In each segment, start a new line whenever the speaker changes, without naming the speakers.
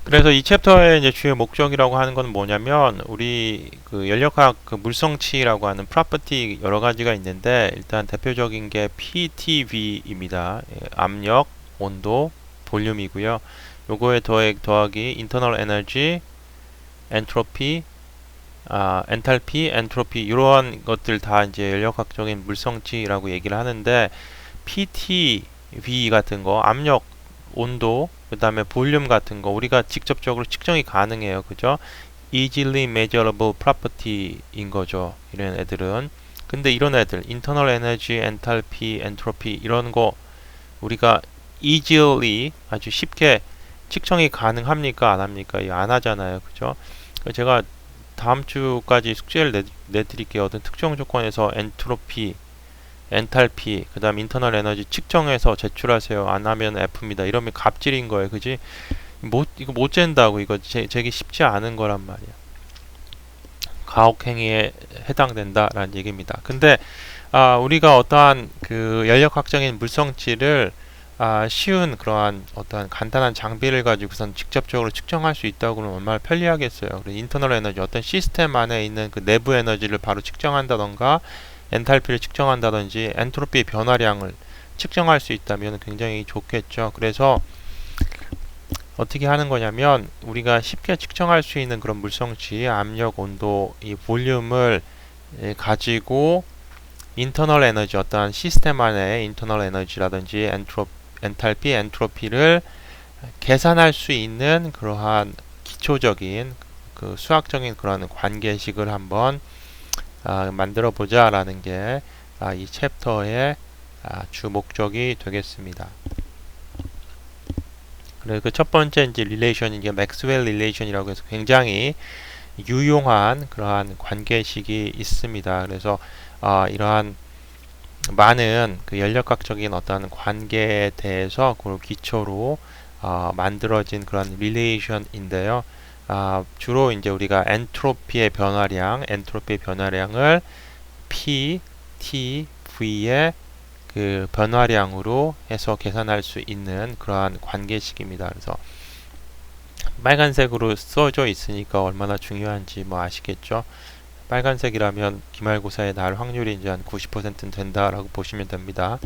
그래서 이 챕터의 이제 주요 목적이라고 하는 건 뭐냐면 우리 그 연력학 그 물성치라고 하는 프로퍼티 여러 가지가 있는데 일단 대표적인 게 PTV입니다. 압력, 온도, 볼륨이고요. 요거에 더하기 internal energy, 엔트로피, 엔탈피, 엔트로피 이러한 것들 다 이제 연력학적인 물성치라고 얘기를 하는데 PTV 같은 거 압력, 온도, 그 다음에 볼륨 같은 거 우리가 직접적으로 측정이 가능해요. 그죠? easily measurable property인 거죠. 이런 애들은. 근데 이런 애들, internal energy, enthalpy, entropy 이런 거 우리가 easily 아주 쉽게 측정이 가능합니까? 안 합니까? 안 하잖아요. 그죠? 제가 다음 주까지 숙제를 내드릴게요. 어떤 특정 조건에서 엔트로피, 엔탈피, 그 다음 인터널 에너지 측정해서 제출하세요. 안 하면 F입니다. 이러면 갑질인 거예요. 그지? 이거 못 잰다고. 이거 제게 쉽지 않은 거란 말이야. 가혹행위에 해당된다라는 얘기입니다. 근데 우리가 어떠한 그 연력학적인 물성치를 쉬운 그러한 어떠한 간단한 장비를 가지고선 직접적으로 측정할 수 있다고 그러면 얼마나 편리하겠어요. 인터널 에너지 어떤 시스템 안에 있는 그 내부 에너지를 바로 측정한다던가 엔탈피를 측정한다든지 엔트로피의 변화량을 측정할 수 있다면 굉장히 좋겠죠. 그래서 어떻게 하는 거냐면 우리가 쉽게 측정할 수 있는 그런 물성치, 압력, 온도, 이 볼륨을 가지고 인터널 에너지 어떠한 시스템 안에 인터널 에너지라든지 엔탈피, 엔트로피를 계산할 수 있는 그러한 기초적인 그 수학적인 그런 관계식을 한번 만들어 보자라는 게 이 챕터의 주 목적이 되겠습니다. 그래서 그 첫 번째 이제 릴레이션이 게 맥스웰 릴레이션이라고 해서 굉장히 유용한 그러한 관계식이 있습니다. 그래서 이러한 많은 그 연력학적인 어떤 관계에 대해서 그 기초로 만들어진 그런 릴레이션인데요. 주로 이제 우리가 엔트로피의 변화량을 P, T, V의 그 변화량으로 해서 계산할 수 있는 그러한 관계식입니다. 그래서 빨간색으로 써져 있으니까 얼마나 중요한지 뭐 아시겠죠? 빨간색이라면 기말고사에 나올 확률이 이제 한 90%는 된다라고 보시면 됩니다.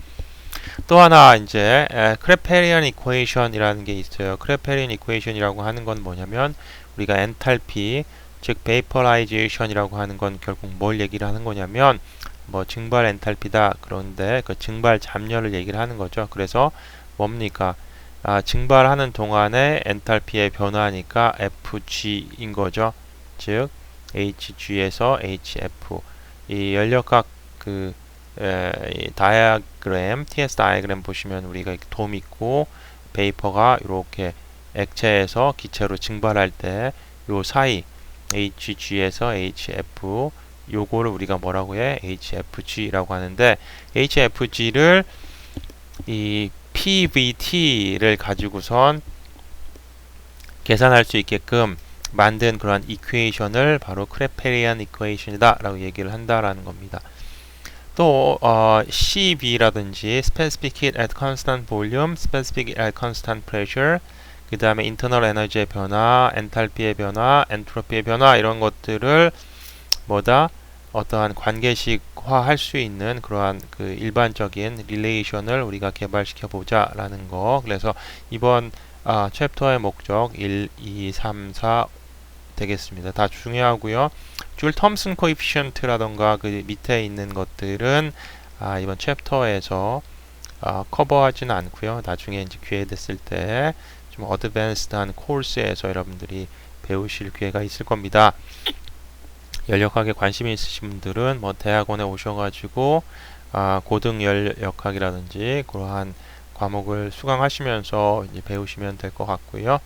또 하나 이제 크레페리안 이퀘이션이라는 게 있어요. 크레페리안 이퀘이션이라고 하는 건 뭐냐면 우리가 엔탈피 즉 베이퍼라이제이션이라고 하는 건 결국 뭘 얘기를 하는 거냐면 뭐 증발 엔탈피다. 그런데 그 증발 잠열을 얘기를 하는 거죠. 그래서 뭡니까? 증발하는 동안에 엔탈피의 변화니까 FG인 거죠. 즉 HG에서 HF 이 연력학 그 다이아그램 TS 다이아그램 보시면 우리가 돔 있고 베이퍼가 이렇게 액체에서 기체로 증발할 때 요 사이 HG에서 HF 요거를 우리가 뭐라고 해? HFG라고 하는데 HFG를 이 PVT를 가지고선 계산할 수 있게끔 만든 그런 이퀘이션을 바로 크레페리안 이퀘이션이다 라고 얘기를 한다라는 겁니다. 또 CV라든지 Specific Heat at Constant Volume, Specific Heat at Constant Pressure 그 다음에 인터널 에너지의 변화, 엔탈피의 변화, 엔트로피의 변화 이런 것들을 뭐다? 어떠한 관계식화 할 수 있는 그러한 그 일반적인 릴레이션을 우리가 개발시켜 보자 라는 거. 그래서 이번 챕터의 목적 1, 2, 3, 4 되겠습니다. 다 중요하고요. 줄 톰슨 코에피션트라던가 그 밑에 있는 것들은 이번 챕터에서 커버하지는 않고요. 나중에 이제 기회 됐을 때 좀 어드밴스드한 코र्스에서 여러분들이 배우실 기회가 있을 겁니다. 연력학에 관심이 있으신 분들은 뭐 대학원에 오셔가지고 고등 연력학이라든지 그러한 과목을 수강하시면서 이제 배우시면 될 것 같고요.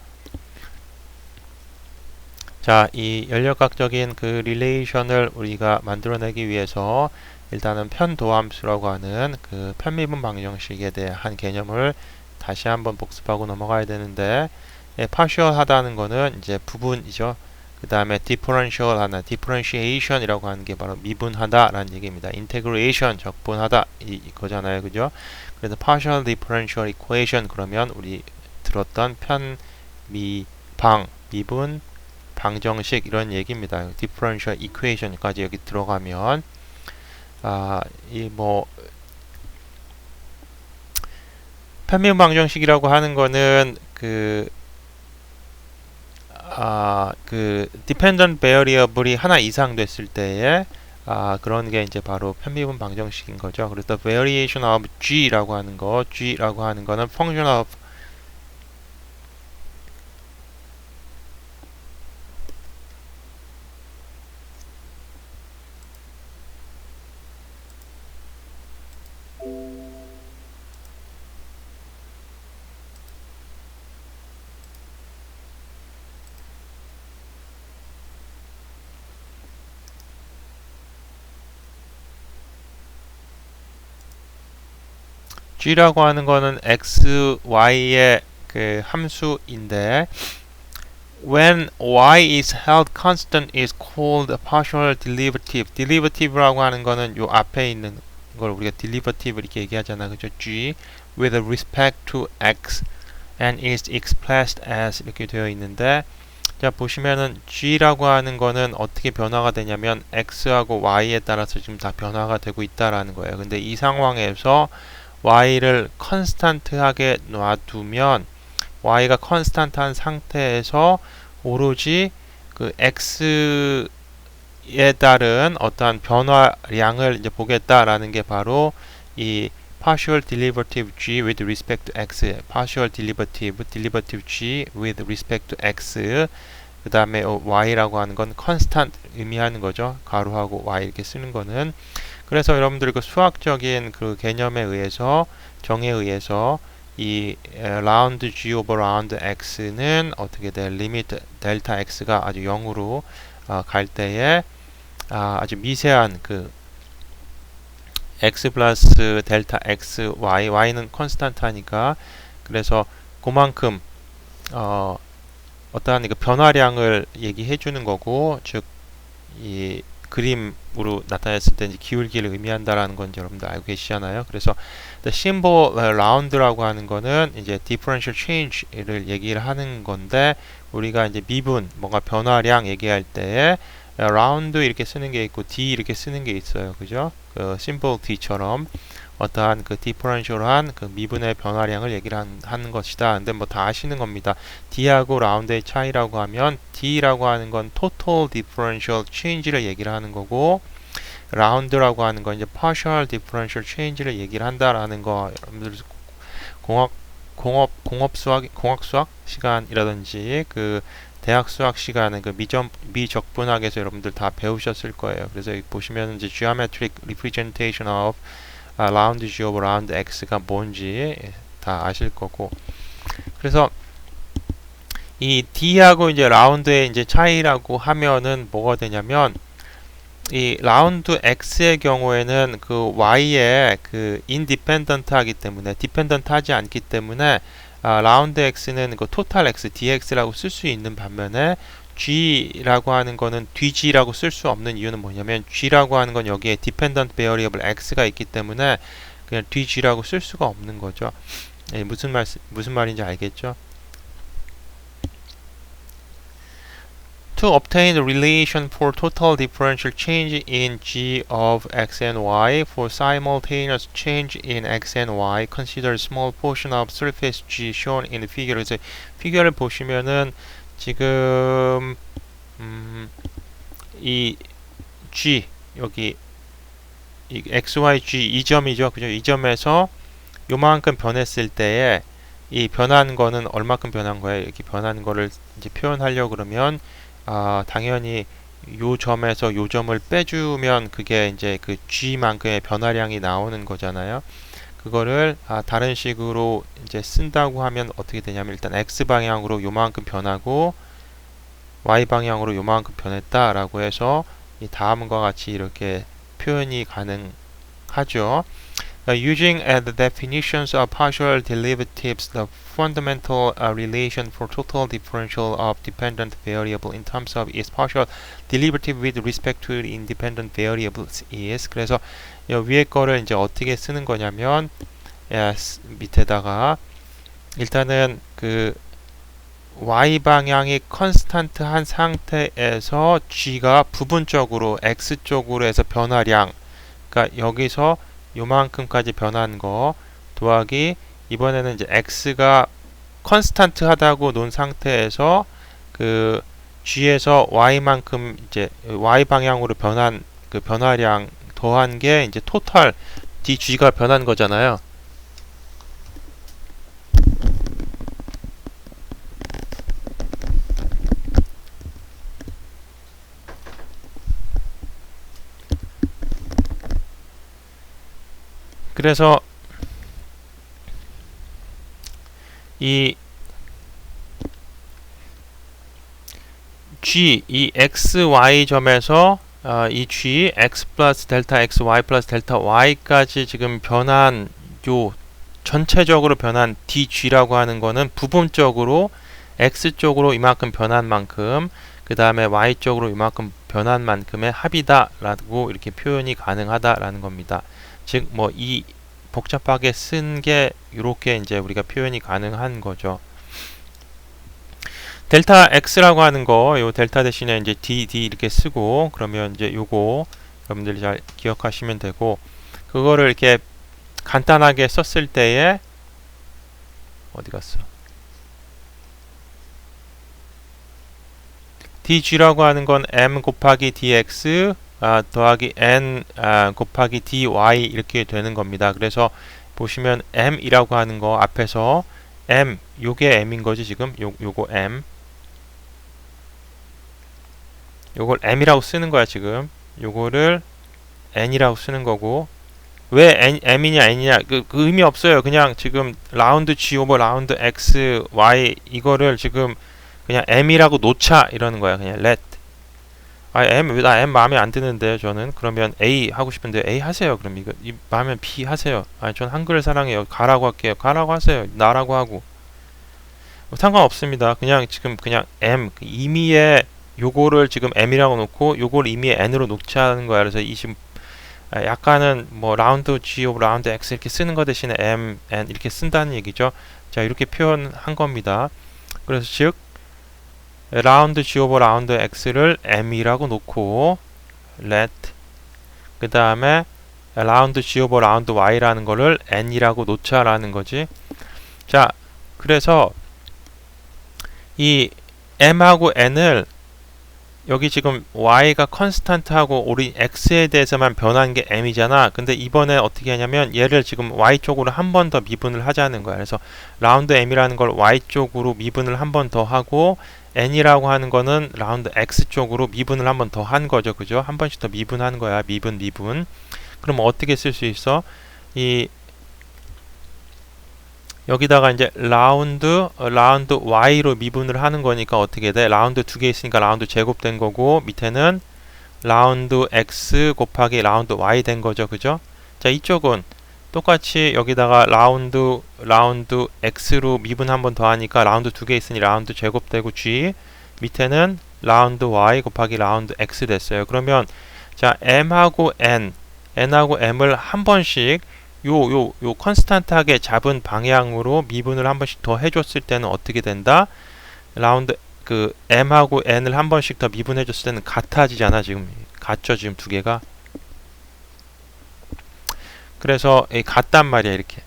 자, 이 연력학적인 그 릴레이션을 우리가 만들어내기 위해서 일단은 편도함수라고 하는 그 편미분 방정식에 대한 개념을 다시 한번 복습하고 넘어가야 되는데, partial 하다는 거는 이제 부분이죠. 그 다음에 differential 하나, differentiation이라고 하는 게 바로 미분하다라는 얘기입니다. integration 적분하다 이거잖아요, 그죠? 그래서 partial differential equation 그러면 우리 들었던 편미분 미분, 방정식 이런 얘기입니다. differential equation까지 여기 들어가면 편미분 방정식이라고 하는 거는 그 dependent variable이 하나 이상 됐을 때에 그런 게 이제 바로 편미분 방정식인 거죠. 그래서 variation of g라고 하는 거는 function of g라고 하는 거는 x, y의 그 함수인데 when y is held constant is called a partial derivative. derivative라고 하는 거는 요 앞에 있는 걸 우리가 derivative 이렇게 얘기하잖아. 그죠? g with respect to x and is expressed as 이렇게 되어 있는데 자 보시면은 g라고 하는 거는 어떻게 변화가 되냐면 x하고 y에 따라서 지금 다 변화가 되고 있다라는 거예요. 근데 이 상황에서 y를 컨스탄트하게 놔두면 y가 컨스탄트한 상태에서 오로지 그 x에 따른 어떠한 변화량을 이제 보겠다라는 게 바로 이 partial derivative g with respect to x, partial derivative g with respect to x, 그 다음에 y라고 하는 건 constant 의미하는 거죠. 가로하고 y 이렇게 쓰는 거는. 그래서 여러분들 그 수학적인 그 개념에 의해서 정에 의해서 이 라운드 g over 라운드 x는 어떻게 돼? 리미트 델타 x가 아주 0으로 갈 때에 아주 미세한 그 x 플러스 델타 x y는 콘스탄트하니까 그래서 그만큼 어떠한 그 변화량을 얘기해 주는 거고 즉 이 그림으로 나타냈을 때 이제 기울기를 의미한다라는 건 여러분들 알고 계시잖아요. 그래서 the symbol round라고 하는 거는 이제 differential change를 얘기를 하는 건데 우리가 이제 미분 뭔가 변화량 얘기할 때에 round 이렇게 쓰는 게 있고 d 이렇게 쓰는 게 있어요. 그죠? 그 symbol d처럼 어떠한 그 디퍼런셜한 그 미분의 변화량을 얘기를 하는 것이다. 근데 뭐 다 아시는 겁니다. D하고 라운드의 차이라고 하면 D라고 하는 건 total differential change를 얘기를 하는 거고 라운드라고 하는 건 이제 partial differential change를 얘기를 한다라는 거 여러분들 공학 수학 시간이라든지 그 대학 수학 시간은 그 미적분학에서 여러분들 다 배우셨을 거예요. 그래서 여기 보시면 이제 geometric representation of 라운드 g over 라운드 x가 뭔지 다 아실 거고 그래서 이 d하고 이제 라운드의 이제 차이라고 하면은 뭐가 되냐면 이 라운드 x의 경우에는 그 y의 그 independent 하기 때문에 dependent 하지 않기 때문에 라운드 x는 그 total x dx라고 쓸 수 있는 반면에 g라고 하는 거는 dg라고 쓸 수 없는 이유는 뭐냐면 g라고 하는 건 여기에 dependent variable x가 있기 때문에 그냥 dg라고 쓸 수가 없는 거죠. 무슨 말인지 알겠죠? To obtain the relation for total differential change in g of x and y for simultaneous change in x and y, consider a small portion of surface g shown in the figure. 그래서 피규어를 보시면은 지금 이 g 여기 이 xyg 이 점이죠, 그죠? 이 점에서 요만큼 변했을 때에 이 변한 거는 얼마큼 변한 거예요? 이렇게 변한 거를 이제 표현하려고 그러면 당연히 요 점에서 요 점을 빼주면 그게 이제 그 g만큼의 변화량이 나오는 거잖아요. 그거를 다른 식으로 이제 쓴다고 하면 어떻게 되냐면 일단 x 방향으로 요만큼 변하고 y 방향으로 요만큼 변했다라고 해서 이 다음과 같이 이렇게 표현이 가능하죠. Using the definitions of partial derivatives, the fundamental relation for total differential of dependent variable in terms of its partial derivative with respect to the independent variables is. 그래서 위에 거를 이제 어떻게 쓰는 거냐면 밑에다가 일단은 그 y 방향이 컨스탄트한 상태에서 g가 부분적으로 x 쪽으로 해서 변화량, 그러니까 여기서 요만큼까지 변한 거 더하기 이번에는 이제 x가 컨스탄트하다고 놓은 상태에서 그 g에서 y만큼 이제 y 방향으로 변한 그 변화량 더한 게 이제 토탈 dg가 변한 거잖아요. 그래서 이 g, 이 x, y 점에서 이 g, x 플러스 델타 x, y 플러스 델타 y까지 지금 변한 요 전체적으로 변한 dg라고 하는 거는 부분적으로 x 쪽으로 이만큼 변한 만큼 그 다음에 y 쪽으로 이만큼 변한 만큼의 합이다 라고 이렇게 표현이 가능하다 라는 겁니다. 즉 뭐 이 복잡하게 쓴 게 이렇게 이제 우리가 표현이 가능한 거죠. 델타 x라고 하는 거, 요 델타 대신에 이제 d 이렇게 쓰고, 그러면 이제 요거 여러분들이 잘 기억하시면 되고, 그거를 이렇게 간단하게 썼을 때에 어디 갔어? dg라고 하는 건 m 곱하기 dx 더하기 n 곱하기 dy 이렇게 되는 겁니다. 그래서 보시면 m이라고 하는 거 앞에서 m, 요게 m인 거지 지금 요거 m, 요걸 m이라고 쓰는 거야 지금. 요거를 n이라고 쓰는 거고, 왜 m이냐 n이냐 그 의미 없어요. 그냥 지금 라운드 g 오버 라운드 x y 이거를 지금 그냥 m이라고 놓자 이러는 거야. 그냥 let. 나 m 마음에 안 드는데 저는 그러면 a 하고 싶은데 a 하세요. 그럼 이거 마음에 b 하세요. 전 한글을 사랑해요. 가라고 할게요. 가라고 하세요. 나라고 하고 상관없습니다. 그냥 지금 그냥 m 임의의 요거를 지금 m이라고 놓고 요걸 임의의 n으로 놓자는 거야. 그래서 이 지금 약간은 뭐 라운드 g 오브 라운드 x 이렇게 쓰는 거 대신에 m, n 이렇게 쓴다는 얘기죠. 자, 이렇게 표현한 겁니다. 그래서 즉 라운드 g 오브 라운드 x를 m이라고 놓고 let, 그 다음에 라운드 g 오브 라운드 y라는 거를 n이라고 놓자라는 거지. 자, 그래서 이 m하고 n을 여기 지금 y가 컨스탄트하고 우리 x에 대해서만 변한 게 m이잖아. 근데 이번에 어떻게 하냐면 얘를 지금 y 쪽으로 한 번 더 미분을 하자는 거야. 그래서 라운드 m이라는 걸 y 쪽으로 미분을 한 번 더 하고 n이라고 하는 거는 라운드 x 쪽으로 미분을 한 번 더 한 거죠. 그죠? 한 번씩 더 미분한 거야. 미분. 그럼 어떻게 쓸 수 있어? 이 여기다가 이제 라운드 y로 미분을 하는 거니까 어떻게 돼? 라운드 두 개 있으니까 라운드 제곱된 거고, 밑에는 라운드 x 곱하기 라운드 y 된 거죠. 그죠? 자, 이쪽은 똑같이 여기다가 라운드 x로 미분 한 번 더 하니까 라운드 두 개 있으니 라운드 제곱되고 g, 밑에는 라운드 y 곱하기 라운드 x 됐어요. 그러면 자, m하고 n하고 m을 한 번씩 요 컨스탄트하게 잡은 방향으로 미분을 한 번씩 더 해줬을 때는 어떻게 된다? 라운드 그 m하고 n을 한 번씩 더 미분해줬을 때는 같아지잖아. 지금 같죠. 지금 두 개가. 그래서 같단 말이야. 이렇게.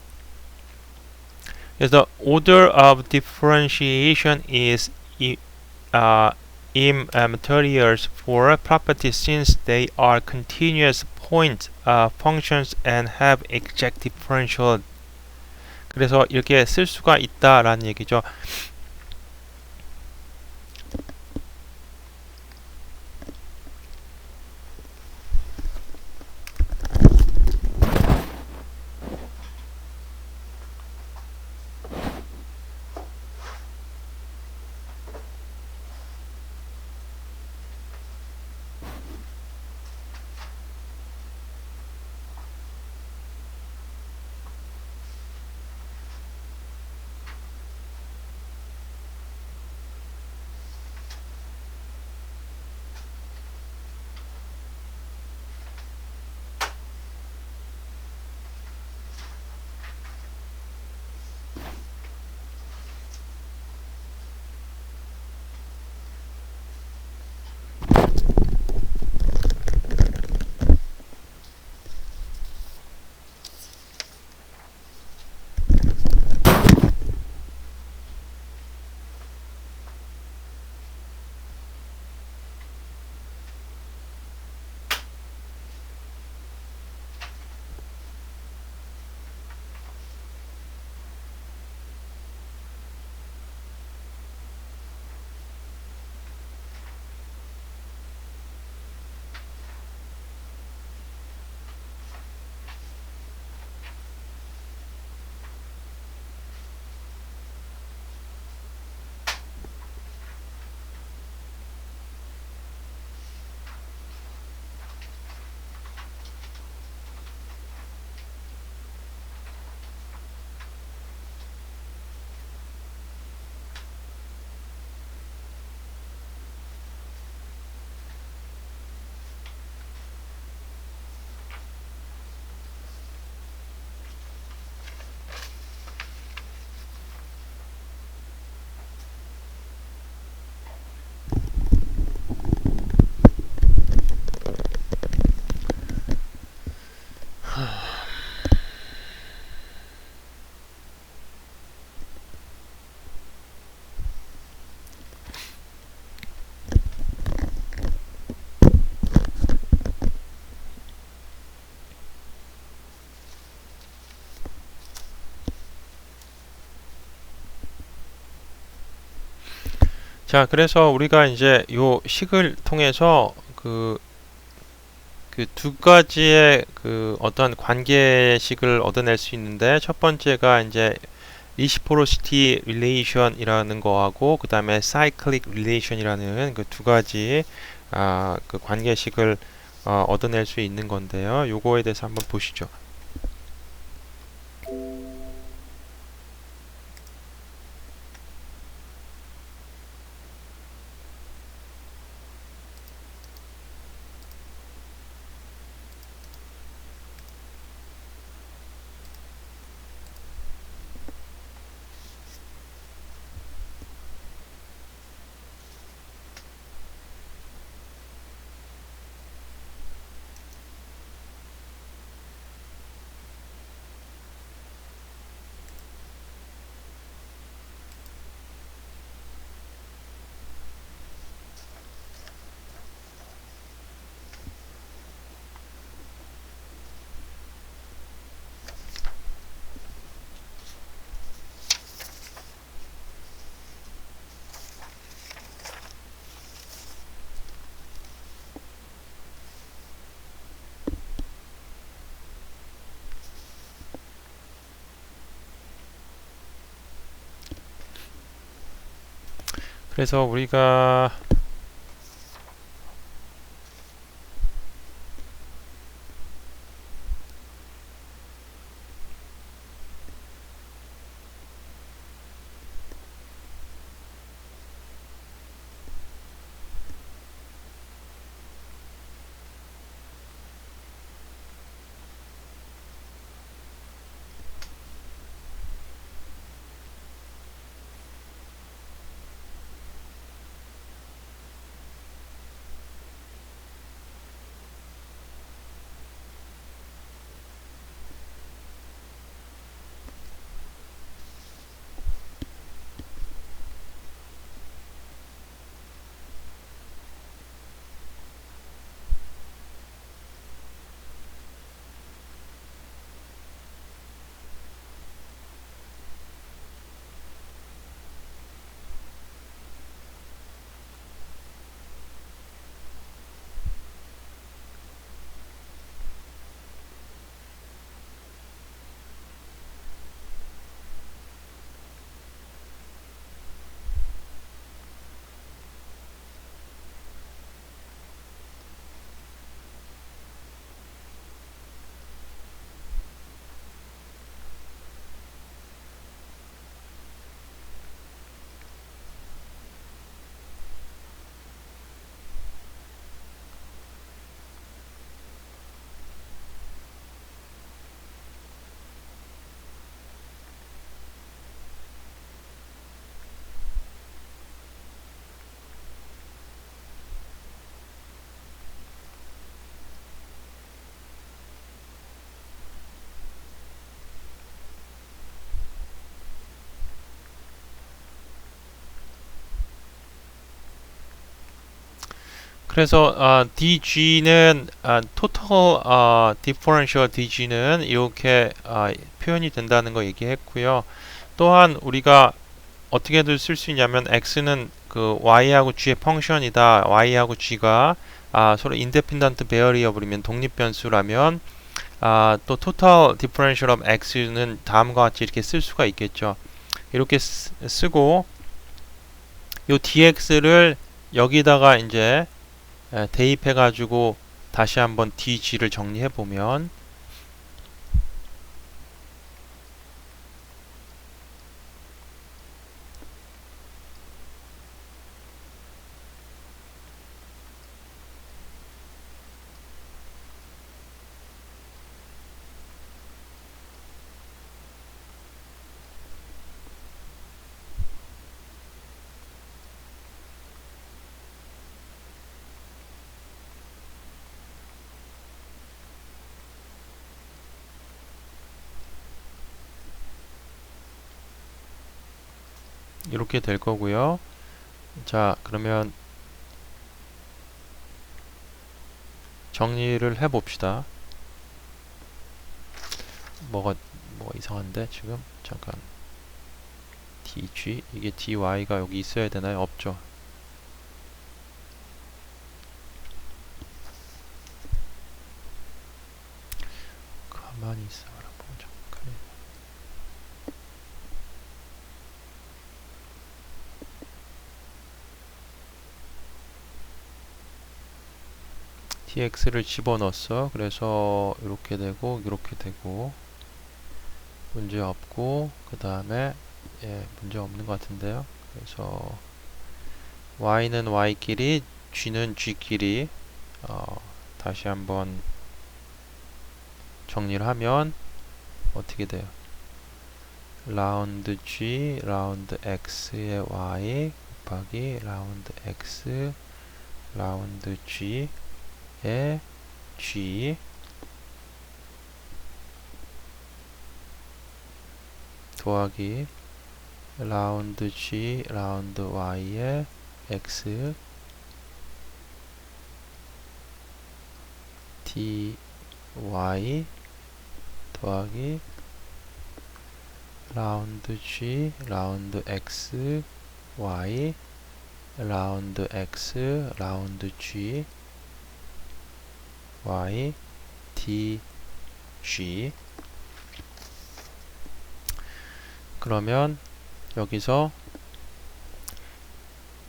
그래서 order of differentiation is immaterial for properties since they are continuous point functions and have exact differential. 그래서 이렇게 쓸 수가 있다라는 얘기죠. 자, 그래서 우리가 이제 요 식을 통해서 그 두 가지의 그 어떤 관계식을 얻어낼 수 있는데, 첫 번째가 이제 reciprocity relation이라는 거하고 그 다음에 cyclic relation이라는 그 두 가지 그 관계식을 얻어낼 수 있는 건데요. 요거에 대해서 한번 보시죠. 그래서 우리가 그래서 DG는 Total Differential DG는 이렇게 표현이 된다는 거 얘기했고요. 또한 우리가 어떻게들 쓸 수 있냐면 x는 그 y하고 g의 펑션이다. y하고 g가 서로 independent variable이면 독립 변수라면 또 total differential of x는 다음과 같이 이렇게 쓸 수가 있겠죠. 이렇게 쓰고 요 dx를 여기다가 이제 대입해 가지고 다시 한번 dg를 정리해 보면 이렇게 될 거고요. 자, 그러면 정리를 해 봅시다. 뭐가 이상한데 지금 잠깐 dg 이게 dy가 여기 있어야 되나요? 없죠. 있어라 보자. tx를 집어넣었어. 그래서 이렇게 되고 이렇게 되고 문제 없고, 그 다음에 문제 없는 것 같은데요. 그래서 y는 y끼리, g는 g끼리 다시 한번 정리를 하면 어떻게 돼요? 라운드 g 라운드 x의 y 곱하기 라운드 x 라운드 g의 g 더하기 라운드 g 라운드 y의 x dy 더하기 라운드 g 라운드 x y 라운드 x 라운드 g y dg. 그러면 여기서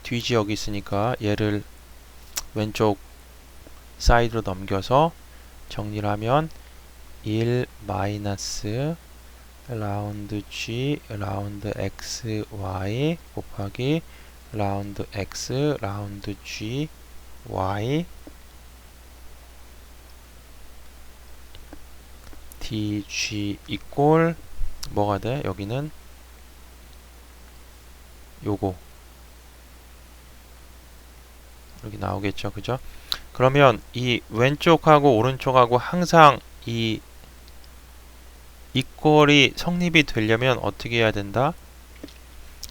dg 여기 있으니까 얘를 왼쪽 사이드로 넘겨서 정리를 하면 1 마이너스 라운드 g 라운드 x y 곱하기 라운드 x 라운드 g y dg 이꼴 뭐가 돼? 여기는 요거 여기 나오겠죠, 그죠? 그러면 이 왼쪽하고 오른쪽하고 항상 이 이꼴이 성립이 되려면 어떻게 해야 된다?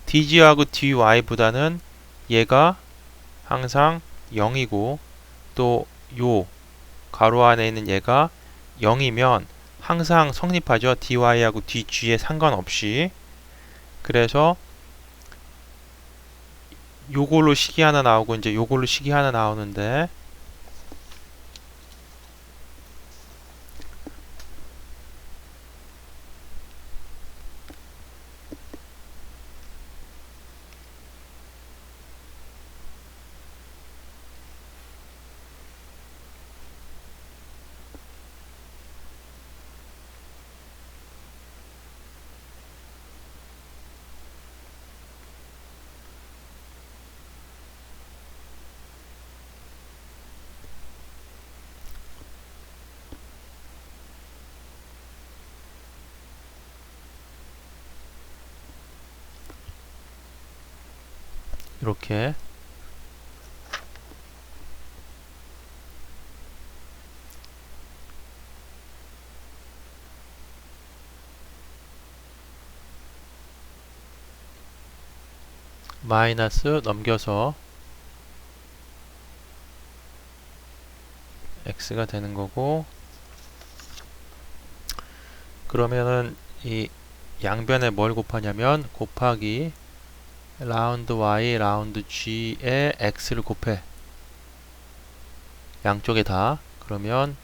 dg하고 dy보다는 얘가 항상 0이고 또 요 가로 안에 있는 얘가 0이면 항상 성립하죠. dy하고 dg에 상관없이. 그래서 요걸로 식이 하나 나오고 이제 요걸로 식이 하나 나오는데, 이렇게 마이너스 넘겨서 x가 되는 거고, 그러면은 이 양변에 뭘 곱하냐면 곱하기 라운드 y 라운드 g에 x를 곱해. 양쪽에 다. 그러면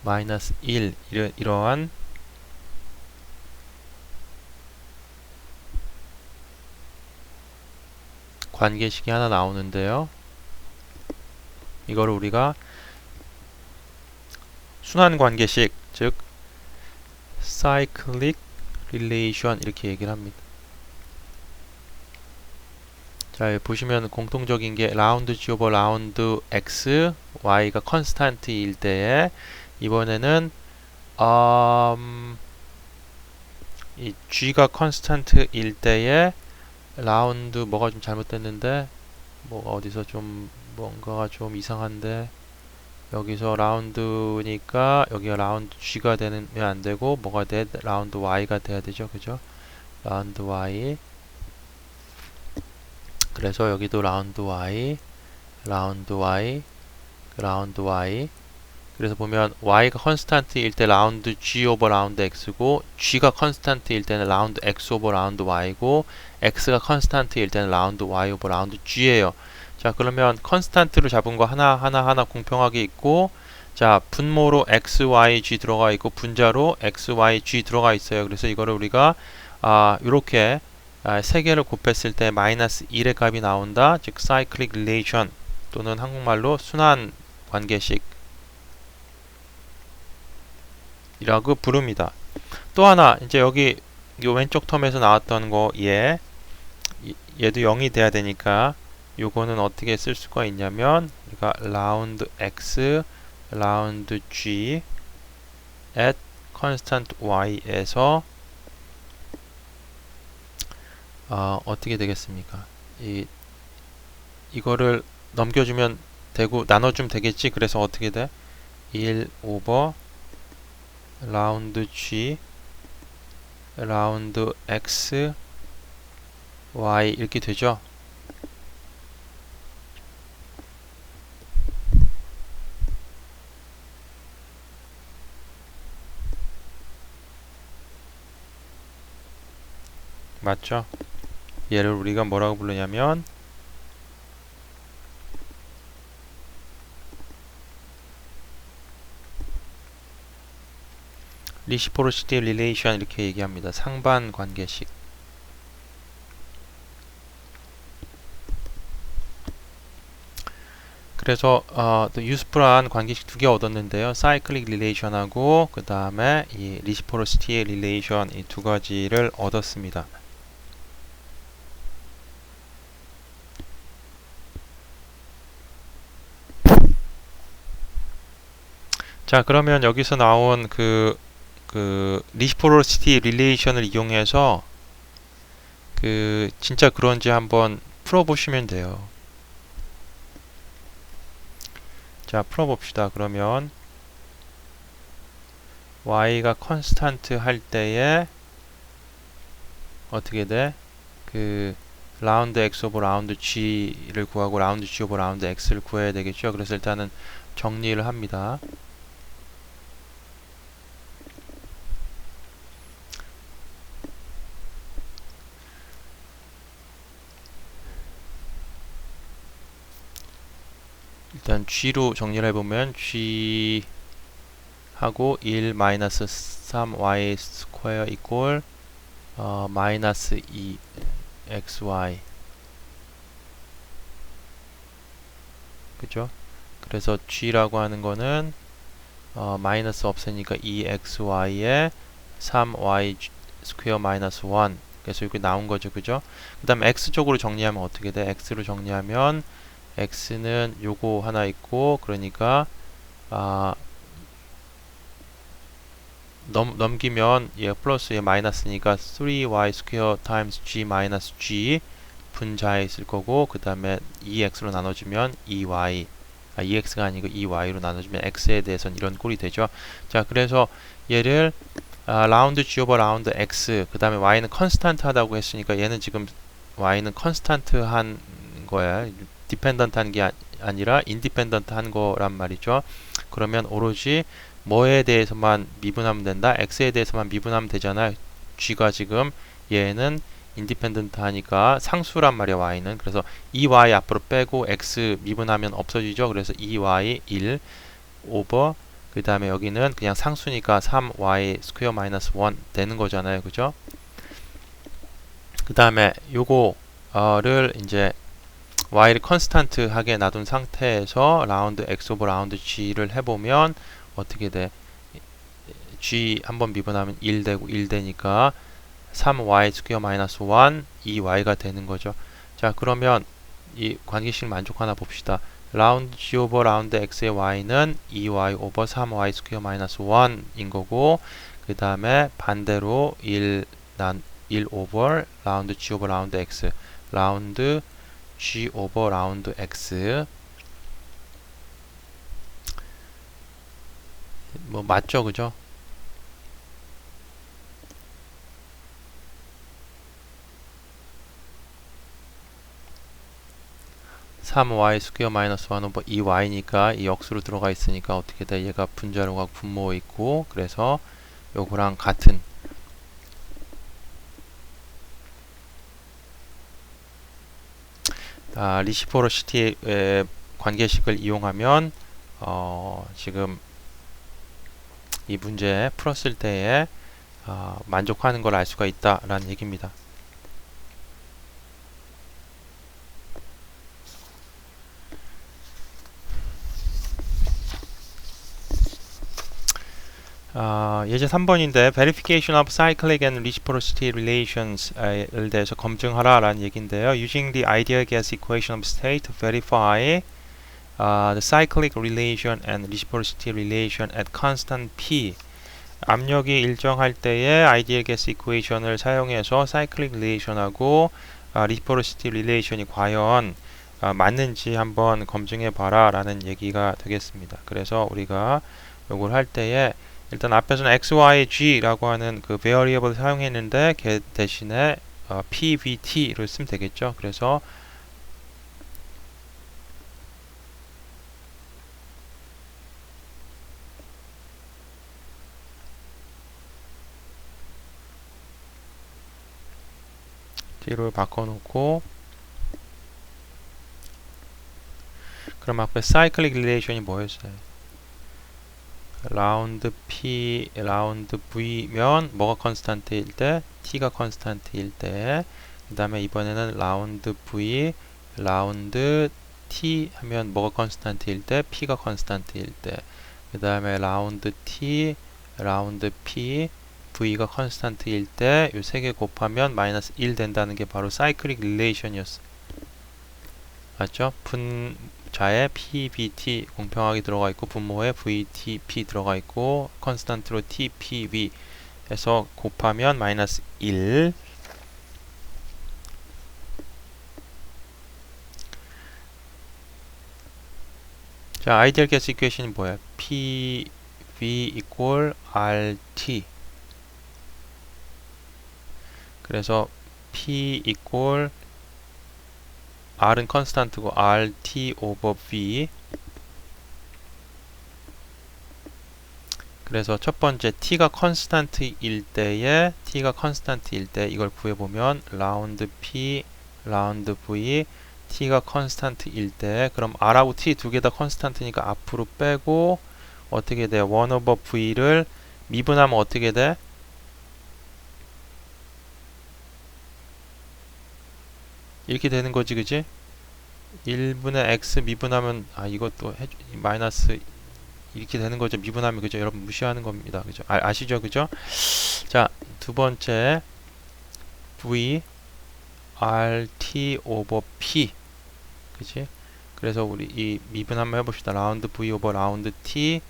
마이너스 1 이러한 관계식이 하나 나오는데요. 이거를 우리가 순환 관계식, 즉 cyclic relation 이렇게 얘기를 합니다. 자, 여기 보시면 공통적인 게 라운드 g 오버 라운드 x, y가 컨스탄트일 때에 이번에는 이 g가 컨스탄트일 때에 라운드 뭐가 좀 잘못됐는데, 뭐가 어디서 좀 뭔가가 좀 이상한데, 여기서 라운드니까 여기가 라운드 g가 되면 안 되고 뭐가 돼? 라운드 y가 돼야 되죠, 그죠? 라운드 y. 그래서 여기도 라운드 y, 라운드 y, 라운드 y, 그래서 보면 y가 컨스탄트일 때 라운드 g 오버 라운드 x고 g가 컨스탄트일 때는 라운드 x 오버 라운드 y고 x가 컨스탄트일 때는 라운드 y 오버 라운드 g예요. 자, 그러면 컨스탄트로 잡은 거 하나 공평하게 있고, 자, 분모로 x, y, g 들어가 있고 분자로 x, y, g 들어가 있어요. 그래서 이거를 우리가 이렇게 세 개를 곱했을 때 마이너스 1의 값이 나온다. 즉 cyclic relation 또는 한국말로 순환 관계식 이라고 부릅니다. 또 하나 이제 여기 요 왼쪽 텀에서 나왔던 거 얘도 0이 돼야 되니까 요거는 어떻게 쓸 수가 있냐면 우리가 라운드 x 라운드 g at constant y에서 어떻게 되겠습니까? 이거를 넘겨주면 되고 나눠주면 되겠지. 그래서 어떻게 돼? 1 오버 라운드 g 라운드 x y 이렇게 되죠. 맞죠? 얘를 우리가 뭐라고 부르냐면 reciprocity relation 이렇게 얘기합니다. 상반 관계식. 그래서 또 useful한 관계식 두 개 얻었는데요. cyclic relation하고 그 다음에 이 reciprocity relation 이 두 가지를 얻었습니다. 자, 그러면 여기서 나온 그 reciprocity relation을 이용해서 진짜 그런지 한번 풀어보시면 돼요. 자, 풀어봅시다. 그러면 y가 컨스탄트 할 때에 어떻게 돼? 라운드 x 오버 라운드 g를 구하고 라운드 g 오버 라운드 x를 구해야 되겠죠. 그래서 일단은 정리를 합니다. 일단 g로 정리를 해보면 g 하고 1 마이너스 3y 스퀘어 이꼴 마이너스 2xy 그죠? 그래서 g라고 하는 거는 마이너스 없으니까 2xy에 3y 스퀘어 마이너스 1 그래서 이렇게 나온 거죠. 그죠? 그 다음에 x쪽으로 정리하면 어떻게 돼? x로 정리하면 x는 요거 하나 있고 그러니까 넘기면 얘 플러스 얘 마이너스니까 3y 스퀘어 타임스 g 마이너스 g 분자에 있을 거고 그 다음에 2x로 나눠주면 2y 2x가 아니고 2y로 나눠주면 x에 대해서는 이런 꼴이 되죠. 자, 그래서 얘를 라운드 g 오버 라운드 x 그 다음에 y는 컨스탄트 하다고 했으니까 얘는 지금 y는 컨스탄트 한 거야. 디펜던트 한 게 아니라 인디펜던트 한 거란 말이죠. 그러면 오로지 뭐에 대해서만 미분하면 된다? x에 대해서만 미분하면 되잖아요. g가 지금 얘는 인디펜던트 하니까 상수란 말이야 y는. 그래서 2y 앞으로 빼고 x 미분하면 없어지죠. 그래서 2y 1 오버 그 다음에 여기는 그냥 상수니까 3y 스퀘어 마이너스 1 되는 거잖아요. 그죠? 그 다음에 요거를 이제 y를 컨스탄트 하게 놔둔 상태에서 라운드 x 오버 라운드 g를 해보면 어떻게 돼? g 한번 미분하면 1 되고 1 되니까 3y 스퀘어 마이너스 1 2y가 되는 거죠. 자, 그러면 이 관계식 만족하나 봅시다. 라운드 g 오버 라운드 x의 y는 2y 오버 3y 스퀘어 마이너스 1인 거고 그 다음에 반대로 1 오버 라운드 g 오버 라운드 x 라운드 g 오버 라운드 x 뭐 맞죠? 그죠? 3y 스퀘어 마이너스 1 오버 2y니까 이 역수로 들어가 있으니까 어떻게 돼? 얘가 분자로가 분모 있고, 그래서 요거랑 같은 리시프로시티의 관계식을 이용하면 지금 이 문제 풀었을 때에 만족하는 걸 알 수가 있다라는 얘기입니다. 예제 3번인데 verification of cyclic and reciprocity relations를 대해서 검증하라 라는 얘기인데요. Using the ideal gas equation of state to verify the cyclic relation and reciprocity relation at constant P. 압력이 일정할 때의 ideal gas equation을 사용해서 cyclic relation하고 reciprocity relation이 과연 맞는지 한번 검증해 봐라 라는 얘기가 되겠습니다. 그래서 우리가 요걸 할 때에 일단 앞에서는 x, y, g라고 하는 그 variable을 사용했는데 걔 대신에 pvt를 쓰면 되겠죠. 그래서 t를 바꿔놓고, 그럼 앞에 cyclic relation이 뭐였어요? 라운드 P, 라운드 V면 뭐가 컨스탄트일 때? T가 컨스탄트일 때. 그 다음에 이번에는 라운드 V, 라운드 T 하면 뭐가 컨스탄트일 때? P가 컨스탄트일 때. 그 다음에 라운드 T, 라운드 P, V가 컨스탄트일 때 이 세 개 곱하면 마이너스 1 된다는 게 바로 사이클릭 릴레이션이었어요. 맞죠? 분자에 PBT 공평하게 들어가 있고 분모에 VTP 들어가 있고 컨스탄트로 TPV 해서 곱하면 마이너스 1. 자, 아이디얼 가스 이퀘이션이 뭐야? PV equal RT. 그래서 P equal R은 컨스탄트고 RT over V. 그래서 첫 번째 T가 컨스탄트일 때에 이걸 구해보면 라운드 P, 라운드 V, T가 컨스탄트일 때 그럼 R하고 T 두 개 다 컨스탄트니까 앞으로 빼고 어떻게 돼? 1 over V를 미분하면 어떻게 돼? 이렇게 되는 거지, 그지? 1분의 x 미분하면 이것도 마이너스 이렇게 되는 거죠. 미분하면, 그죠? 여러분 무시하는 겁니다. 그죠? 아시죠? 그죠? 자, 두 번째 v rt over p. 그치? 그래서 우리 이 미분 한번 해봅시다. 라운드 v over 라운드 t.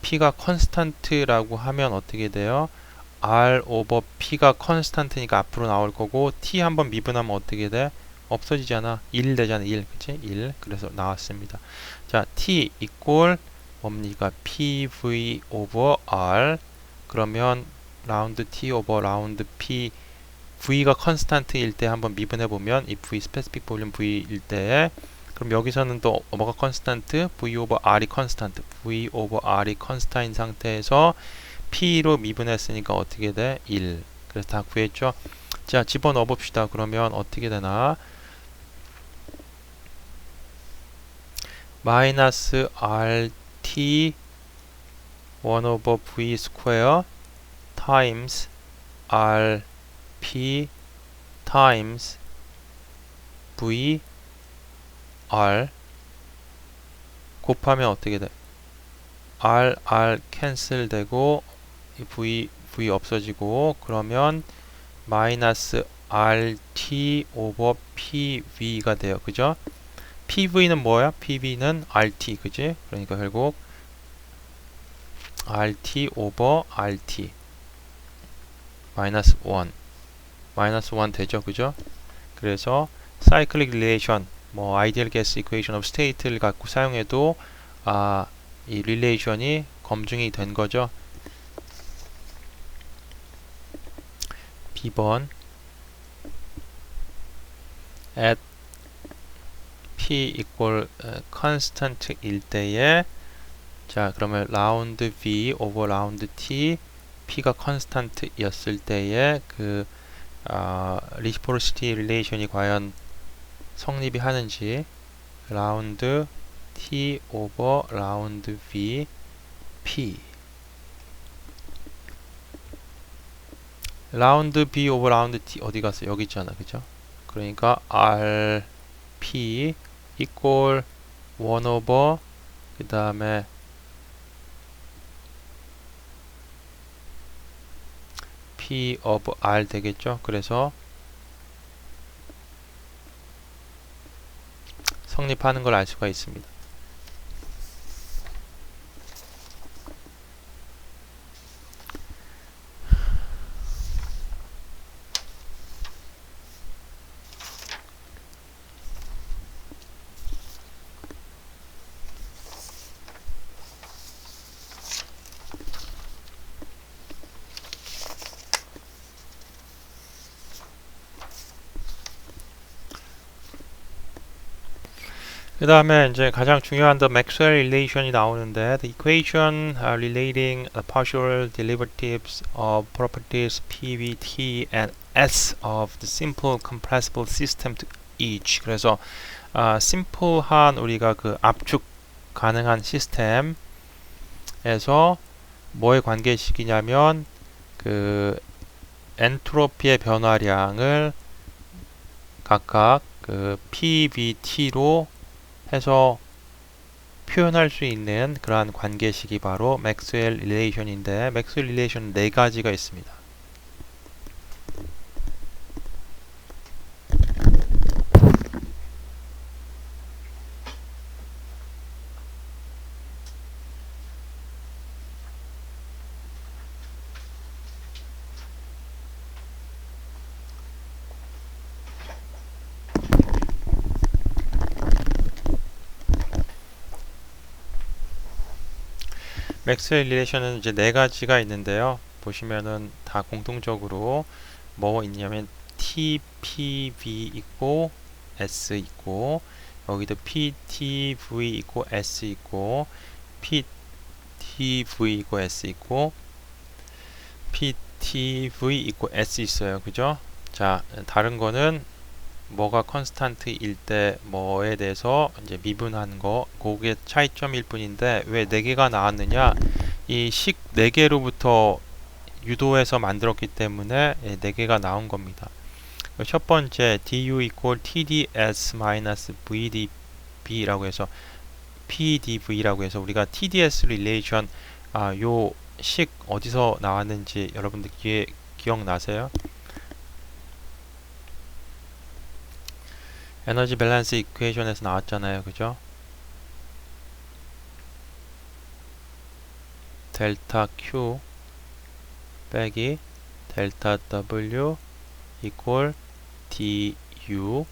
p가 컨스탄트라고 하면 어떻게 돼요? r over p가 컨스탄트니까 앞으로 나올 거고 t 한번 미분하면 어떻게 돼? 없어지잖아. 1 되잖아. 1. 그치? 1. 그래서 나왔습니다. 자, t equal 뭡니까? pv over r. 그러면 라운드 t over 라운드 p. v가 컨스탄트일 때 한번 미분해 보면 이 v 스페시픽 볼륨 v일 때 그럼 여기서는 또 뭐가 컨스탄트? v over r이 컨스탄트. v over r이 컨스탄트인 상태에서 p로 미분했으니까 어떻게 돼? 1. 그래서 다 구했죠? 자, 집어넣어 봅시다. 그러면 어떻게 되나? 마이너스 RT 1 over V 스퀘어 times RP times V R 곱하면 어떻게 돼? R 캔슬 되고 V 없어지고 그러면 마이너스 RT over PV가 돼요. 그죠? PV는 뭐야? PV는 RT, 그지? 그러니까 결국 RT over RT 마이너스 1 마이너스 1 되죠, 그죠? 그래서 cyclic relation, 뭐 ideal gas equation of state를 갖고 사용해도 이 relation이 검증이 된 거죠. B번 at P equal constant일 때에 자 그러면 라운드 V over 라운드 T P가 constant였을 때에 그 reciprocity relation이 과연 성립이 하는지 라운드 T over 라운드 V P 라운드 B 오버 라운드 T 어디 갔어? 여기 있잖아. 그죠? 그러니까 RP equal 1 over 그 다음에 P of R 되겠죠? 그래서 성립하는 걸 알 수가 있습니다. 그 다음에 이제 가장 중요한 the Maxwell relation이 나오는데 the equation relating the partial derivatives of properties P, V, T and S of the simple compressible system to each 그래서 심플한 우리가 그 압축 가능한 시스템에서 뭐의 관계식이냐면 그 엔트로피의 변화량을 각각 그 P, V, T로 해서 표현할 수 있는 그러한 관계식이 바로 맥스웰 릴레이션인데 맥스웰 릴레이션은 네 가지가 있습니다. 맥스웰 릴레이션은 이제 네 가지가 있는데요. 보시면은 다 공통적으로 뭐 있냐면 T, P, V 있고 S 있고 여기도 P, T, V 있고 S 있고 P, T, V 있고 S 있고 P, T, V 있고 S 있어요. 그죠? 자, 다른 거는 뭐가 컨스탄트일 때 뭐에 대해서 이제 미분하는 거 그게 차이점일 뿐인데 왜 4개가 나왔느냐 이 식 4개로부터 유도해서 만들었기 때문에 4개가 나온 겁니다. 첫 번째 du equal tds minus vdb라고 해서 pdv라고 해서 우리가 tds relation 요 식 어디서 나왔는지 여러분들 기억나세요? 에너지 밸런스 이퀘이션에서 나왔잖아요. 그죠? 델타 Q 빼기 델타 W equal DU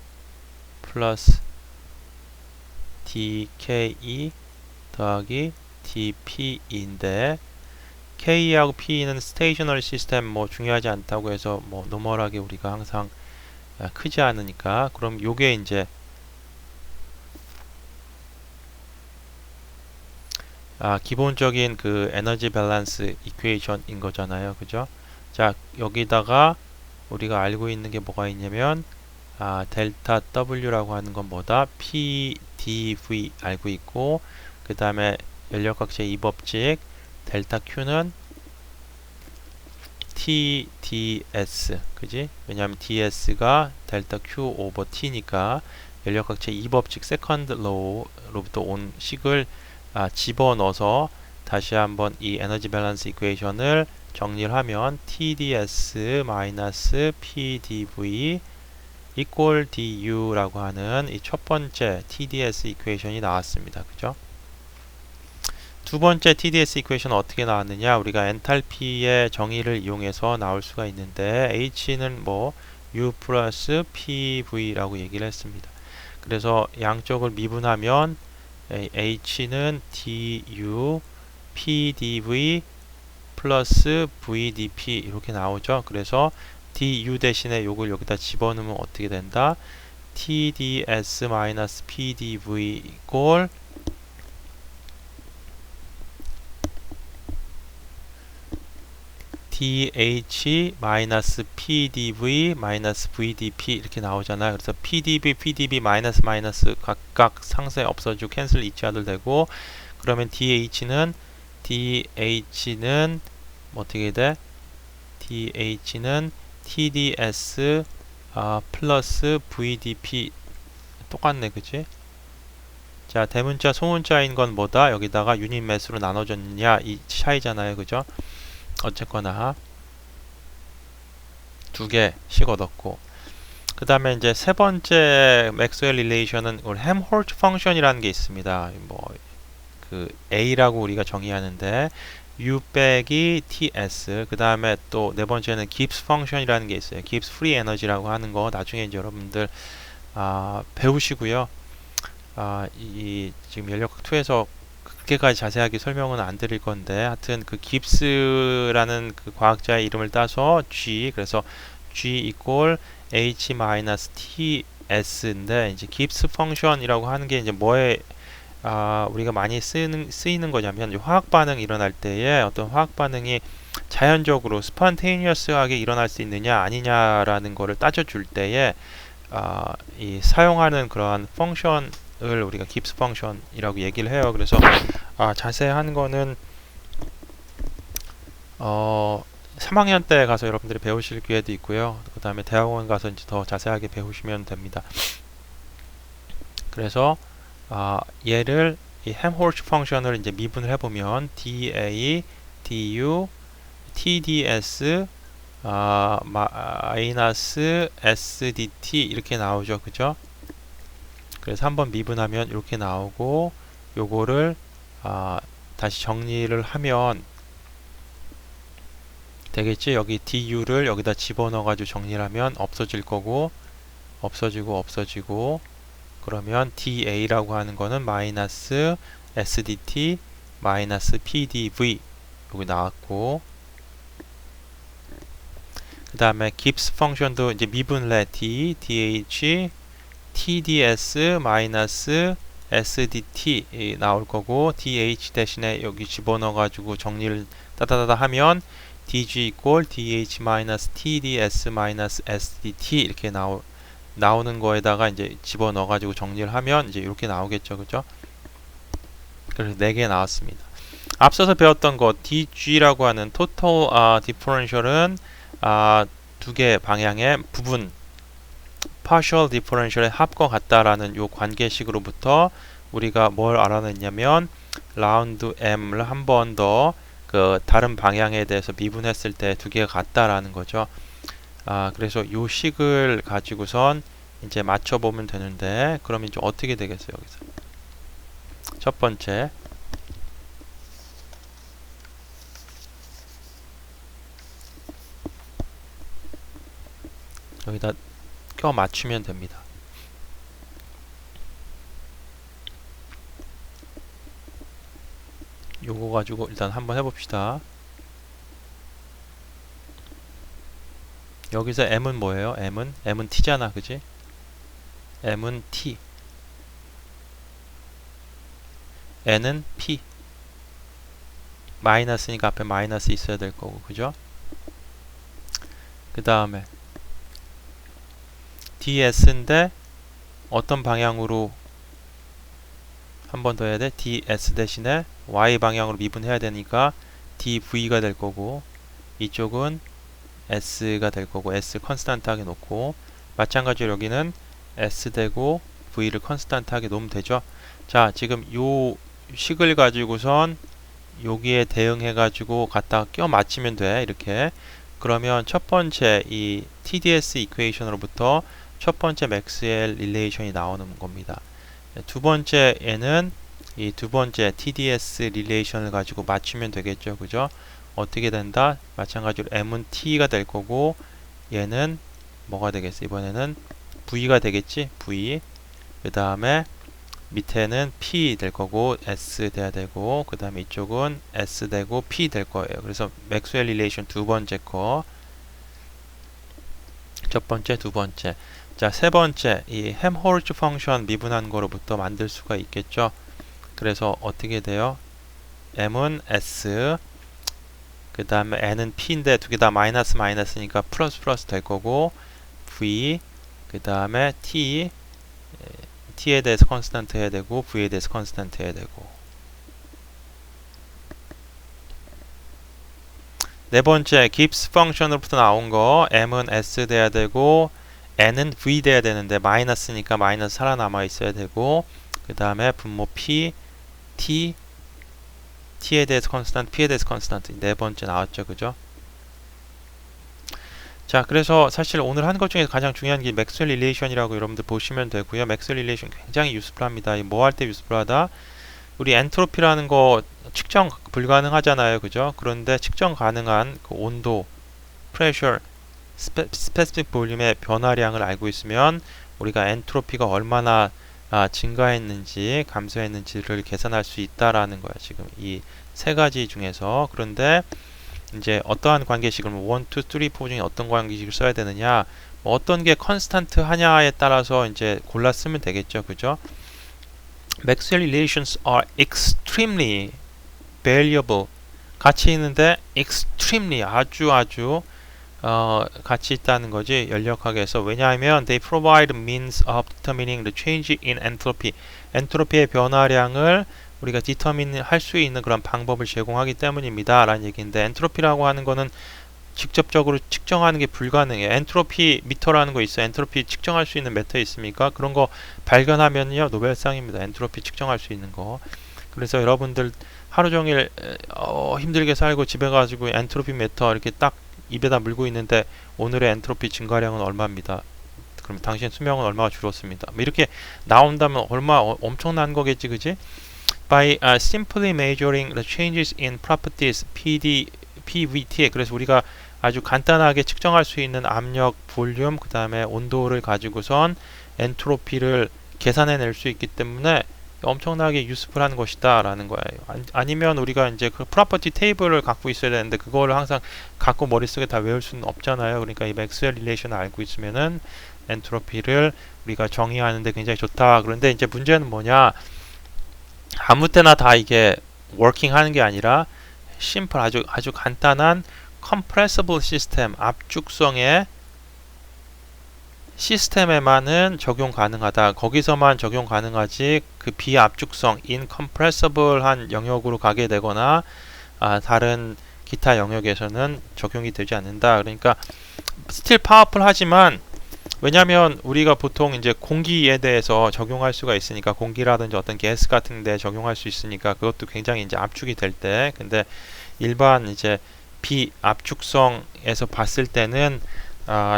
플러스 DKE 더하기 DP인데 K하고 P는 스테이셔너리 시스템 뭐 중요하지 않다고 해서 뭐 노멀하게 우리가 항상 크지 않으니까 그럼 요게 이제 기본적인 그 에너지 밸런스 이퀘이션인 거잖아요. 그죠? 자, 여기다가 우리가 알고 있는 게 뭐가 있냐면 델타 W라고 하는 건 뭐다? PdV 알고 있고 그 다음에 연력학제 2법칙 델타 Q는 TDS 그지? 왜냐하면 DS가 델타 Q 오버 T니까 연력학제 2법칙 세컨드 로우로부터 온 식을 집어넣어서 다시 한번 이 에너지 밸런스 이퀘이션을 정리를 하면 TDS 마이너스 PDV equal DU라고 하는 이 첫 번째 TDS 이퀘이션이 나왔습니다. 그죠? 두 번째 TDS 이퀘이션은 어떻게 나왔느냐? 우리가 엔탈피의 정의를 이용해서 나올 수가 있는데 H는 뭐 U 플러스 PV라고 얘기를 했습니다. 그래서 양쪽을 미분하면 H는 DU PDV 플러스 VDP 이렇게 나오죠. 그래서 DU 대신에 요걸 여기다 집어넣으면 어떻게 된다? TDS 마이너스 PDV 이꼴 DH 마이너스 PDV 마이너스 VDP 이렇게 나오잖아요. 그래서 PDV 마이너스 마이너스 각각 상세 없어지고 캔슬 이치아들 되고, 그러면 DH는 뭐 어떻게 돼? DH는 TDS 플러스 VDP 똑같네, 그치? 자, 대문자 소문자인 건 뭐다? 여기다가 유닛 매수로 나눠졌느냐 이 차이잖아요, 그죠? 어쨌거나 두 개씩 얻었고, 그 다음에 이제 세 번째 맥스웰 릴레이션은 햄홀츠 펑션이라는 게 있습니다. 뭐 그 A라고 우리가 정의하는데 U 빼기 TS, 그 다음에 또 네 번째는 깁스 펑션이라는 게 있어요. 깁스 프리 에너지라고 하는 거 나중에 이제 여러분들 배우시고요. 이 지금 연력학 2에서 그렇게까지 자세하게 설명은 안 드릴 건데, 하여튼 그 깁스라는 그 과학자의 이름을 따서 G, 그래서 G 이꼴 H 마이너스 TS인데, 이제 깁스 펑션이라고 하는 게 이제 뭐에 우리가 많이 쓰이는 거냐면, 화학 반응이 일어날 때에 어떤 화학 반응이 자연적으로 스펀테이니어스하게 일어날 수 있느냐 아니냐라는 거를 따져줄 때에 이 사용하는 그러한 펑션을 우리가 깁스 펑션이라고 얘기를 해요. 그래서 자세한 거는 3학년 때 가서 여러분들이 배우실 기회도 있고요. 그 다음에 대학원 가서 이제 더 자세하게 배우시면 됩니다. 그래서 얘를 이 햄홀츠 펑션을 이제 미분을 해보면 DA, DU, TDS 마이너스 SDT 이렇게 나오죠, 그죠? 그래서 한번 미분하면 이렇게 나오고, 요거를 다시 정리를 하면 되겠지? 여기 DU를 여기다 집어넣어 가지고 정리를 하면 없어질 거고, 없어지고 그러면 DA라고 하는 거는 마이너스 SDT 마이너스 PDV 여기 나왔고, 그 다음에 깁스 펑션도 이제 미분을 해. DH TDS 마이너스 SDT 나올 거고, DH 대신에 여기 집어넣어 가지고 정리를 따다다다 하면 DG 이꼴 DH 마이너스 TDS 마이너스 SDT 이렇게 나오는 거에다가 이제 집어넣어 가지고 정리를 하면 이제 이렇게 나오겠죠, 그죠? 그래서 4개 나왔습니다. 앞서서 배웠던 거 DG라고 하는 토탈 디퍼런셜은 두 개 방향의 부분 partial differential의 합과 같다라는 요 관계식으로부터 우리가 뭘 알아냈냐면, 라운드 M을 한 번 더 그 다른 방향에 대해서 미분했을 때 두 개가 같다라는 거죠. 그래서 요 식을 가지고선 이제 맞춰보면 되는데, 그럼 이제 어떻게 되겠어요, 여기서? 첫 번째, 여기다 껴 맞추면 됩니다. 요거 가지고 일단 한번 해봅시다. 여기서 M은 뭐예요? M은 T잖아, 그지? M은 T, N은 P. 마이너스니까 앞에 마이너스 있어야 될 거고, 그죠? 그 다음에 DS인데 어떤 방향으로 한 번 더 해야 돼? DS 대신에 Y 방향으로 미분해야 되니까 DV가 될 거고, 이쪽은 S가 될 거고, S 컨스탄트하게 놓고, 마찬가지로 여기는 S 되고 V를 컨스탄트하게 놓으면 되죠. 자, 지금 요 식을 가지고선 여기에 대응해 가지고 갖다 껴 맞추면 돼, 이렇게. 그러면 첫 번째 이 TDS 이퀘이션으로부터 첫 번째 맥스웰 릴레이션이 나오는 겁니다. 두 번째에는 이 두 번째 TDS 릴레이션을 가지고 맞추면 되겠죠, 그죠? 어떻게 된다? 마찬가지로 M은 T가 될 거고, 얘는 뭐가 되겠어? 이번에는 V가 되겠지? V. 그 다음에 밑에는 P 될 거고, S 돼야 되고, 그 다음에 이쪽은 S 되고 P 될 거예요. 그래서 맥스웰 릴레이션 두 번째 거, 첫 번째, 두 번째. 자, 세 번째, 이 헬므홀츠 펑션 미분한 거로부터 만들 수가 있겠죠. 그래서 어떻게 돼요? m은 s, 그 다음에 n은 p인데 두 개 다 마이너스 마이너스니까 플러스 플러스 될 거고, v, 그 다음에 t에 대해서 컨스턴트 해야 되고, v에 대해서 컨스턴트 해야 되고. 네 번째, gibbs 펑션으로부터 나온 거, m은 s 돼야 되고, n은 v 돼야 되는데 마이너스니까 마이너스 살아남아 있어야 되고, 그 다음에 분모 p, t에 대해서 컨스턴트, p에 대해서 컨스턴트. 네 번째 나왔죠, 그죠? 자, 그래서 사실 오늘 한 것 중에서 가장 중요한 게 맥스웰 릴레이션이라고 여러분들 보시면 되고요. 맥스웰 릴레이션 굉장히 유스풀합니다. 뭐 할 때 유스풀하다? 우리 엔트로피라는 거 측정 불가능하잖아요, 그죠? 그런데 측정 가능한 그 온도, 프레셔, 스페시픽 볼륨의 변화량을 알고 있으면 우리가 엔트로피가 얼마나 증가했는지 감소했는지를 계산할 수 있다라는 거야, 지금 이 세 가지 중에서. 그런데 이제 어떠한 관계식을 1, 2, 3, 4 중에 어떤 관계식을 써야 되느냐, 뭐 어떤 게 컨스탄트 하냐에 따라서 이제 골라 쓰면 되겠죠, 그죠? Maxwell relations are extremely variable. 같이 있는데 extremely 아주 같이 있다는 거지, 연력하게 해서. 왜냐하면 they provide means of determining the change in entropy. 엔트로피의 변화량을 우리가 디터민 할 수 있는 그런 방법을 제공하기 때문입니다 라는 얘기인데, 엔트로피라고 하는 거는 직접적으로 측정하는 게 불가능해요. 엔트로피 미터라는 거 있어요. 엔트로피 측정할 수 있는 미터 있습니까? 그런 거 발견하면요 노벨상입니다. 엔트로피 측정할 수 있는 거. 그래서 여러분들 하루 종일 힘들게 살고 집에 가지고 엔트로피 미터 이렇게 딱 입에다 물고 있는데 오늘의 엔트로피 증가량은 얼마입니다. 그럼 당신 수명은 얼마가 줄었습니다. 뭐 이렇게 나온다면 엄청난 거겠지, 그지? By simply measuring the changes in properties PVT. 그래서 우리가 아주 간단하게 측정할 수 있는 압력, 볼륨, 그 다음에 온도를 가지고선 엔트로피를 계산해낼 수 있기 때문에 엄청나게 유스풀한 것이다 라는 거예요. 아니면 우리가 이제 그 프로퍼티 테이블을 갖고 있어야 되는데 그거를 항상 갖고 머릿속에 다 외울 수는 없잖아요. 그러니까 이 맥스웰 릴레이션을 알고 있으면은 엔트로피를 우리가 정의하는데 굉장히 좋다. 그런데 이제 문제는 뭐냐, 아무 때나 다 이게 워킹 하는 게 아니라 심플 아주 간단한 compressible 시스템, 압축성의 시스템에만은 적용 가능하다. 거기서만 적용 가능하지 그 비압축성, incompressible한 영역으로 가게 되거나 다른 기타 영역에서는 적용이 되지 않는다. 그러니까 still powerful 하지만, 왜냐하면 우리가 보통 이제 공기에 대해서 적용할 수가 있으니까, 공기라든지 어떤 가스 같은 데 적용할 수 있으니까 그것도 굉장히 이제 압축이 될 때, 근데 일반 이제 비압축성에서 봤을 때는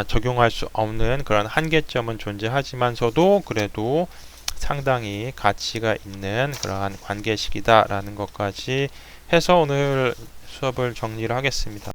적용할 수 없는 그런 한계점은 존재하지만서도 그래도 상당히 가치가 있는 그러한 관계식이다 라는 것까지 해서 오늘 수업을 정리를 하겠습니다.